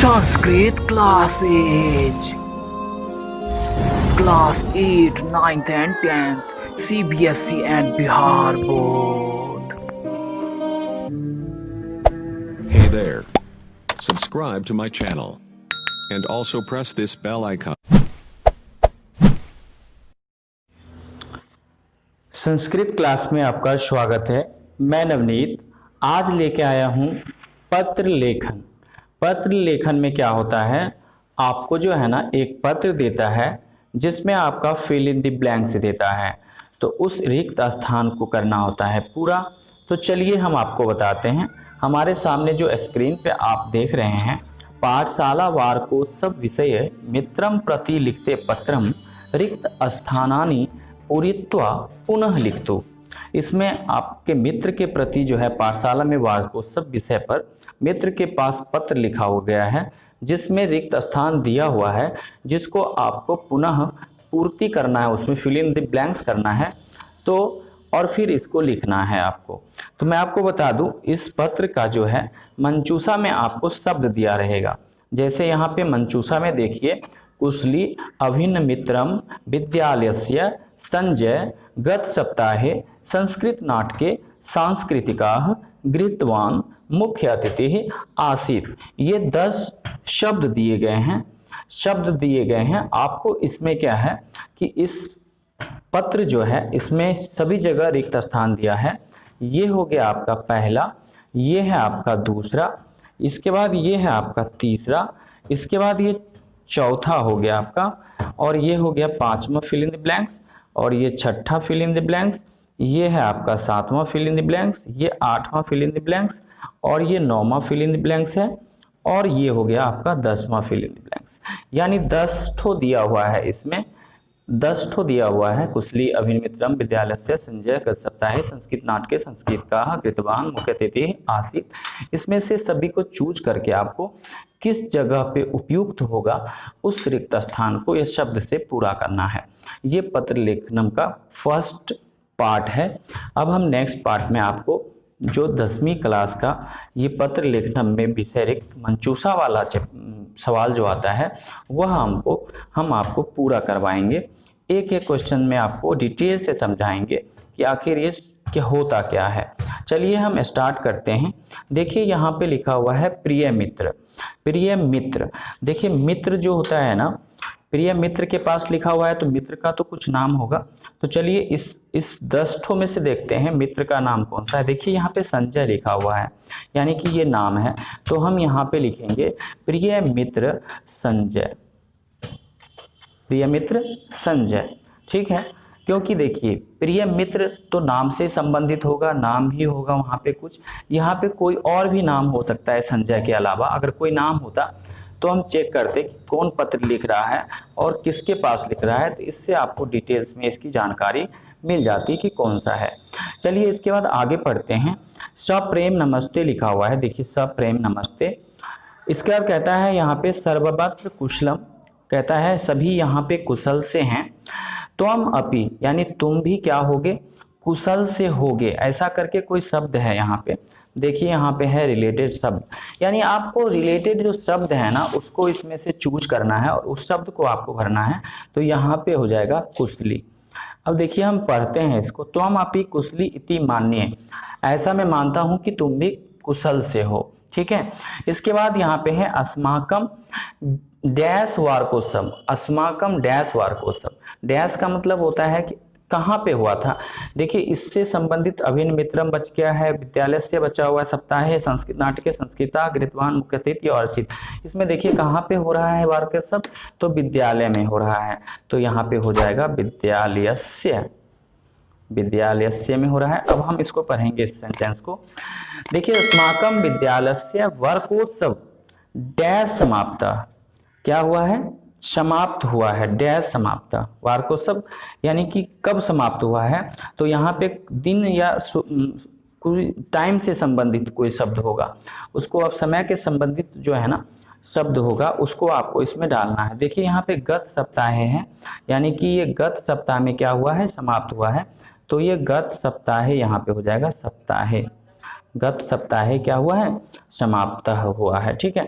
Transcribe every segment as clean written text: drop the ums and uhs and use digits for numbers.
Sanskrit classes class 8, 9th and 10th CBSE and Bihar Board. Hey there. Subscribe to my channel. And also press this bell icon. Sanskrit class में आपका स्वागत है। मैं नवनीत आज लेके आया हूँ पत्र लेखन। पत्र लेखन में क्या होता है, आपको जो है ना एक पत्र देता है जिसमें आपका फिल इन द ब्लैंक्स देता है, तो उस रिक्त स्थान को करना होता है पूरा। तो चलिए हम आपको बताते हैं। हमारे सामने जो स्क्रीन पे आप देख रहे हैं, पाठशाला वार्षिकोत्सव विषय मित्रम प्रति लिखते पत्रम रिक्त स्थानानि पूरित्वा पुनः लिखतु। इसमें आपके मित्र के प्रति जो है पाठशाला में वार्षिकोत्सव विषय पर मित्र के पास पत्र लिखा हो गया है जिसमें रिक्त स्थान दिया हुआ है, जिसको आपको पुनः पूर्ति करना है, उसमें फिल इन द ब्लैंक्स करना है, तो और फिर इसको लिखना है आपको। तो मैं आपको बता दूं, इस पत्र का जो है मंचूसा में आपको शब्द दिया रहेगा। जैसे यहाँ पे मंचूसा में देखिए, कुशली अभिन्न मित्रम विद्यालयस्य संजय गत सप्ताहे संस्कृत नाटके सांस्कृतिकाः गृहीतवान् मुख्य अतिथि आसीत्। ये 10 शब्द दिए गए हैं आपको। इसमें क्या है कि इस पत्र जो है इसमें सभी जगह रिक्त स्थान दिया है। ये हो गया आपका पहला, ये है आपका दूसरा, इसके बाद ये है आपका तीसरा, इसके बाद ये चौथा हो गया आपका, और ये हो गया 5वां फिल इन द ब्लैंक्स, और ये 6ठा फिल इन द ब्लैंक्स, ये है आपका 7वां फिल इन द ब्लैंक्स, ये 8वां फिल इन द ब्लैंक्स, और ये 9वां फिल इन द ब्लैंक्स है, और ये हो गया आपका 10वां फिल इन द ब्लैंक्स। यानी 10 ठो दिया हुआ है, इसमें 10 ठो दिया हुआ है। कुशली अभिन्न मित्रम विद्यालयस्य संजय गत सप्ताहे संस्कृत नाटके संस्कृतिकाः गृहीतवान् मुख्य अतिथि आसीत्। इसमें से सभी को चूज करके आपको किस जगह पे उपयुक्त होगा उस रिक्त स्थान को इस शब्द से पूरा करना है। ये पत्र लेखनम का फर्स्ट पार्ट है। अब हम नेक्स्ट पार्ट में आपको जो 10वीं क्लास का ये पत्र लेखनम में विषय रिक्त मंचूसा वाला सवाल जो आता है वह हम आपको पूरा करवाएंगे। एक एक क्वेश्चन में आपको डिटेल से समझाएंगे कि आखिर ये क्या होता क्या है। चलिए हम स्टार्ट करते हैं। देखिए यहाँ पे लिखा हुआ है प्रिय मित्र। प्रिय मित्र, देखिए मित्र जो होता है ना, प्रिय मित्र के पास लिखा हुआ है तो मित्र का तो कुछ नाम होगा। तो चलिए इस 10 ठो में से देखते हैं मित्र का नाम कौन सा है। देखिए यहाँ पे संजय लिखा हुआ है, यानी कि ये नाम है, तो हम यहाँ पे लिखेंगे प्रिय मित्र संजय। प्रिय मित्र संजय, ठीक है, क्योंकि देखिए प्रिय मित्र तो नाम से संबंधित होगा, नाम ही होगा वहाँ पे कुछ। यहाँ पे कोई और भी नाम हो सकता है संजय के अलावा। अगर कोई नाम होता तो हम चेक करते कि कौन पत्र लिख रहा है और किसके पास लिख रहा है, तो इससे आपको डिटेल्स में इसकी जानकारी मिल जाती कि कौन सा है। चलिए इसके बाद आगे पढ़ते हैं। सप्रेम नमस्ते लिखा हुआ है। देखिए सप्रेम नमस्ते, इसके बाद कहता है यहाँ पे सर्वत्र कुशलम, कहता है सभी यहाँ पे कुशल से हैं। त्वम अपि, यानी तुम भी क्या होगे, कुशल से होगे, ऐसा करके कोई शब्द है यहाँ पे। देखिए यहाँ पे है रिलेटेड शब्द, यानी आपको रिलेटेड जो शब्द है ना उसको इसमें से चूज करना है और उस शब्द को आपको भरना है। तो यहाँ पे हो जाएगा कुशली। अब देखिए हम पढ़ते हैं इसको। त्वम अपि कुशली इति मान्ये, ऐसा मैं मानता हूँ कि तुम भी कुशल से हो, ठीक है। इसके बाद यहाँ पे है अस्माकम डैश वार्षिकोत्सव। अस्माकम डैश वार्षिकोत्सव, डैश का मतलब होता है कि कहाँ पे हुआ था। देखिए इससे संबंधित अभिन्न मित्रम बच गया है, विद्यालय से बचा हुआ है, सप्ताहे संस्कृत नाटके संस्कृता गृहीतवान् मुख्य अतिथि और आसीत्। इसमें देखिए कहाँ पे हो रहा है वार्षिकोत्सव, तो विद्यालय में हो रहा है, तो यहाँ पे हो जाएगा विद्यालयस्य। विद्यालयस्य में हो रहा है। अब हम इसको पढ़ेंगे इस सेंटेंस को। देखिए अस्माकम विद्यालयस्य वार्षिकोत्सव डैश समाप्त, क्या हुआ है, समाप्त हुआ है, डैश समाप्त। वार्षिकोत्सव यानी कि कब समाप्त हुआ है, तो यहाँ पे दिन या कोई टाइम से संबंधित कोई शब्द होगा, उसको अब समय के संबंधित जो है ना शब्द होगा उसको आपको इसमें डालना है। देखिए यहाँ पे गत सप्ताहे है, यानी कि ये गत सप्ताह में क्या हुआ है, समाप्त हुआ है, तो ये गत सप्ताहे यहाँ पे हो जाएगा सप्ताहे। गत सप्ताहे क्या हुआ है, समाप्त हुआ है। ठीक है,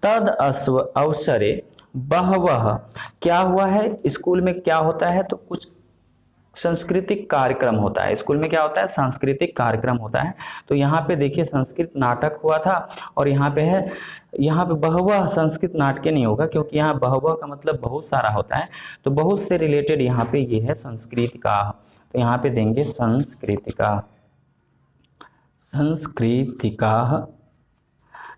तद अवसरे बहवह, क्या हुआ है, स्कूल में क्या होता है, तो कुछ सांस्कृतिक कार्यक्रम होता है। स्कूल में क्या होता है, सांस्कृतिक कार्यक्रम होता है। तो यहाँ पे देखिए संस्कृत नाटक हुआ था, और यहाँ पे है, यहाँ पे बहुवह संस्कृत नाटक नहीं होगा, क्योंकि यहाँ बहुवह का मतलब बहुत सारा होता है, तो बहुत से रिलेटेड यहाँ पे ये है संस्कृतिका। तो यहाँ पे देंगे संस्कृतिका, संस्कृतिका,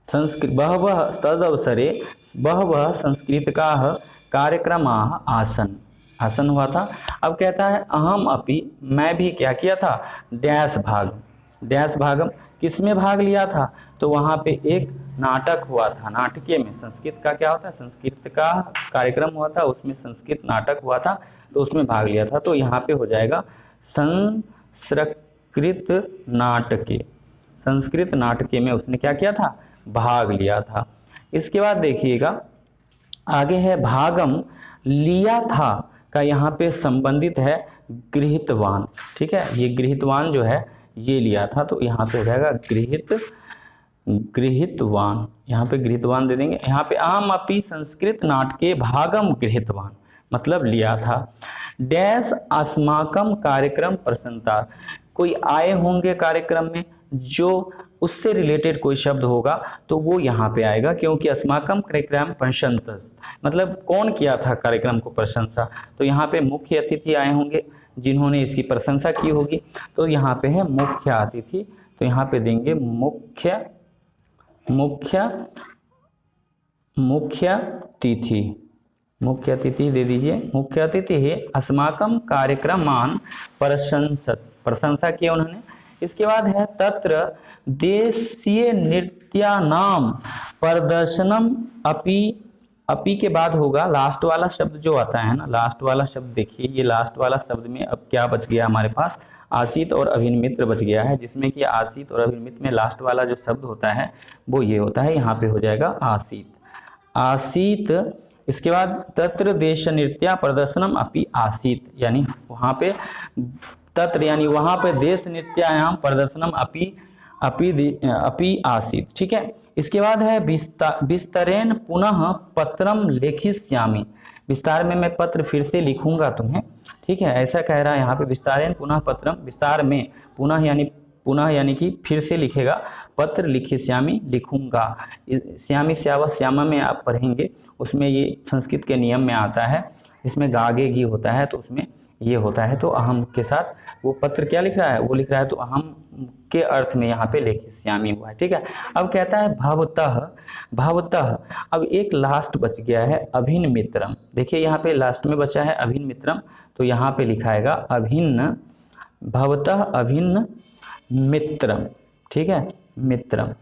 संस्कृत बहवः तदवसरे बहवः सांस्कृतिकाः कार्यक्रमाः आसन, आसन हुआ था। अब कहता है अहम अपि, मैं भी क्या किया था, डैश भाग, डैश भागम, किसमें भाग लिया था, तो वहाँ पे एक नाटक हुआ था, नाटकीय में, संस्कृत का क्या होता है, संस्कृत का कार्यक्रम हुआ था, उसमें संस्कृत नाटक हुआ था, तो उसमें भाग लिया था। तो यहाँ पे हो जाएगा संस्कृत नाटके, संस्कृत नाटके में उसने क्या किया था, भाग लिया था। इसके बाद देखिएगा आगे है भागम, लिया था का यहाँ पे संबंधित है गृहीतवान। ठीक है, ये गृहीतवान जो है ये लिया था, तो यहाँ पे हो जाएगा गृहीतवान, यहाँ पे गृहीतवान दे देंगे। यहाँ पे आम अपि संस्कृत नाटके भागम गृहीतवान, मतलब लिया था। डैश अस्माकम कार्यक्रम प्रसन्नता, कोई आए होंगे कार्यक्रम में, जो उससे रिलेटेड कोई शब्द होगा तो वो यहाँ पे आएगा, क्योंकि अस्माकम कार्यक्रम प्रशंसा, मतलब कौन किया था कार्यक्रम को प्रशंसा, तो यहाँ पे मुख्य अतिथि आए होंगे जिन्होंने इसकी प्रशंसा की होगी, तो यहाँ पे है मुख्य अतिथि, तो यहाँ पे देंगे मुख्य तिथि, मुख्य अतिथि दे दीजिए। मुख्य अतिथि है अस्माकम कार्यक्रमान प्रशंसत, प्रशंसा किया उन्होंने। इसके बाद है तत्र देशीय नृत्यानाम प्रदर्शनम अपि, अपि के बाद होगा लास्ट वाला शब्द जो आता है ना, लास्ट वाला शब्द देखिए, ये लास्ट वाला शब्द में अब क्या बच गया हमारे पास, आसित और अभिनमित्र बच गया है, जिसमें कि आसित और अभिनमित्र में लास्ट वाला जो शब्द होता है वो ये होता है, यहाँ पे हो जाएगा आसित, आसित। इसके बाद तत्र देश नृत्या प्रदर्शनम अपि आसित, यानी वहाँ पे तत्र यानी वहाँ पे देश नृत्यायाम प्रदर्शनम अपि आसित। ठीक है, इसके बाद है विस्तरेण पुनः पत्रम लेखिष्यामि, विस्तार में मैं पत्र फिर से लिखूंगा तुम्हें। ठीक है, ऐसा कह रहा है यहाँ पे, विस्तारेण पुनः पत्रम, विस्तार में, पुनः यानी कि फिर से लिखेगा, पत्र लिखिष्यामि, लिखूंगा। श्यामी श्यावा श्यामा में आप पढ़ेंगे, उसमें ये संस्कृत के नियम में आता है, इसमें गागे गी होता है, तो उसमें ये होता है, तो अहम के साथ वो पत्र क्या लिख रहा है, वो लिख रहा है, तो अहम के अर्थ में यहाँ पे लेखिष्यामि हुआ है। ठीक है, अब कहता है भवतः, भवतः, अब एक लास्ट बच गया है अभिन्न मित्रम, देखिए यहाँ पे लास्ट में बचा है अभिन्न मित्रम, तो यहाँ पे लिखाएगा अभिन्न, भवतः अभिन्न मित्रम। ठीक है, मित्रम।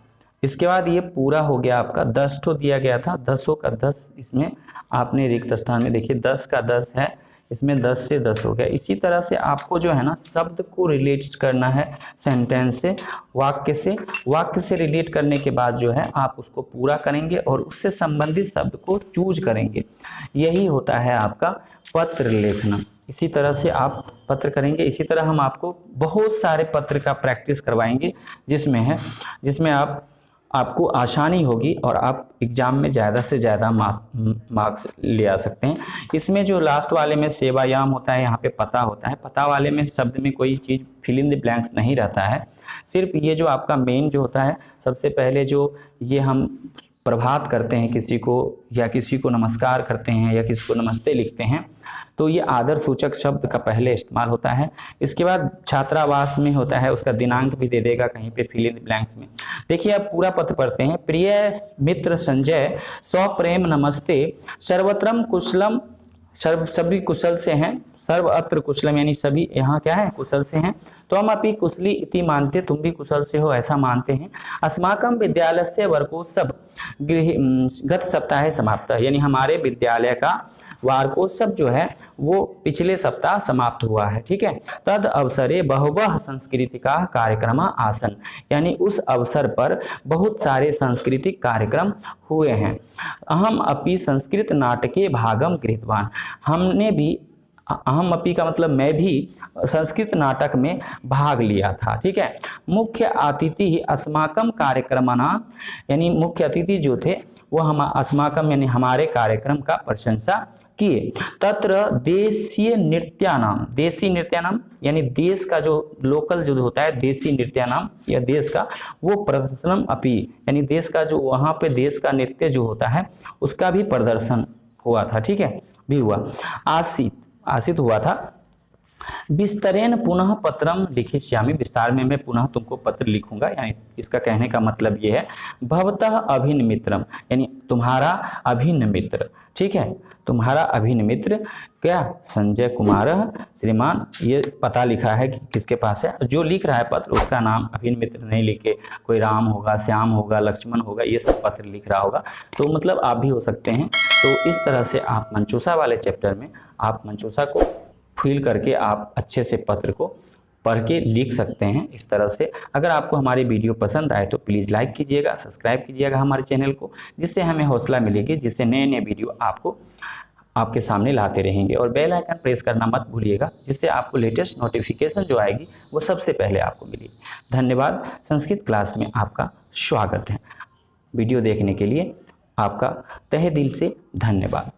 इसके बाद ये पूरा हो गया आपका, 10 ठो दिया गया था, 10 का 10 इसमें आपने रिक्त स्थान में देखिए 10 का 10 है, इसमें 10 से 10 हो गया। इसी तरह से आपको जो है ना शब्द को रिलेट करना है सेंटेंस से, वाक्य से, वाक्य से रिलेट करने के बाद जो है आप उसको पूरा करेंगे और उससे संबंधित शब्द को चूज करेंगे, यही होता है आपका पत्र लेखना। इसी तरह से आप पत्र करेंगे। इसी तरह हम आपको बहुत सारे पत्र का प्रैक्टिस करवाएंगे, जिसमें आपको आसानी होगी और आप एग्ज़ाम में ज़्यादा से ज़्यादा मार्क्स ले आ सकते हैं। इसमें जो लास्ट वाले में सेवायाम होता है, यहाँ पे पता होता है, पता वाले में शब्द में कोई चीज़ फिल इन द ब्लैंक्स नहीं रहता है, सिर्फ ये जो आपका मेन जो होता है, सबसे पहले जो ये हम प्रभात करते हैं किसी को, या किसी को नमस्कार करते हैं, या किसी को नमस्ते लिखते हैं, तो ये आदर सूचक शब्द का पहले इस्तेमाल होता है। इसके बाद छात्रावास में होता है, उसका दिनांक भी दे देगा कहीं पे फिल इन ब्लैंक्स में। देखिए अब पूरा पत्र पढ़ते हैं। प्रिय मित्र संजय, सप्रेम नमस्ते, सर्वत्रम कुशलम, सभी कुशल से हैं, सर्वत्र कुशलम यानी सभी यहाँ क्या है, कुशल से हैं। तो हम अपनी कुशली इति मानते, तुम भी कुशल से हो ऐसा मानते हैं। अस्माकम विद्यालय से वार्षिकोत्सव गत सप्ताह समाप्त, यानी हमारे विद्यालय का वार्षिकोत्सव जो है वो पिछले सप्ताह समाप्त हुआ है। ठीक है, तद अवसरे बहुवह सांस्कृतिका कार्यक्रम आसन, यानी उस अवसर पर बहुत सारे सांस्कृतिक कार्यक्रम हुए हैं। अहम अपि संस्कृत नाटके भागम गृहीतवान, हमने भी अहम अपि का मतलब मैं भी संस्कृत नाटक में भाग लिया था। ठीक है। मुख्य अतिथि ही अस्माकम कार्यक्रमना, यानी मुख्य अतिथि जो थे वो हम अस्माकम यानी हमारे कार्यक्रम का प्रशंसा किए। तत्र देशीय नृत्यानाम, देसी नृत्यानाम यानी देश का जो लोकल जो होता है देसी नृत्यानाम या देश का, वो प्रदर्शनम अपि यानी देश का जो वहाँ पे देश का नृत्य जो होता है उसका भी प्रदर्शन हुआ था। ठीक है, भी हुआ। आसित हुआ था। विस्तरेण पुनः पत्रम लिखिष्यामि, विस्तार में मैं पुनः तुमको पत्र लिखूंगा। यानी इसका कहने का मतलब ये है भवतः अभिन्न मित्रम, यानी तुम्हारा अभिन्न मित्र। ठीक है, तुम्हारा अभिन्न मित्र क्या, संजय कुमार श्रीमान, ये पता लिखा है कि किसके पास है। जो लिख रहा है पत्र उसका नाम अभिन्न मित्र नहीं लिखे, कोई राम होगा, श्याम होगा, लक्ष्मण होगा, ये सब पत्र लिख रहा होगा, तो मतलब आप भी हो सकते हैं। तो इस तरह से आप मंचूसा वाले चैप्टर में आप मंचूसा को फील करके आप अच्छे से पत्र को पढ़ के लिख सकते हैं इस तरह से। अगर आपको हमारी वीडियो पसंद आए तो प्लीज़ लाइक कीजिएगा, सब्सक्राइब कीजिएगा हमारे चैनल को, जिससे हमें हौसला मिलेगी, जिससे नए नए वीडियो आपको आपके सामने लाते रहेंगे। और बेल आइकन प्रेस करना मत भूलिएगा, जिससे आपको लेटेस्ट नोटिफिकेशन जो आएगी वो सबसे पहले आपको मिलेगी। धन्यवाद। संस्कृत क्लास में आपका स्वागत है। वीडियो देखने के लिए आपका तहे दिल से धन्यवाद।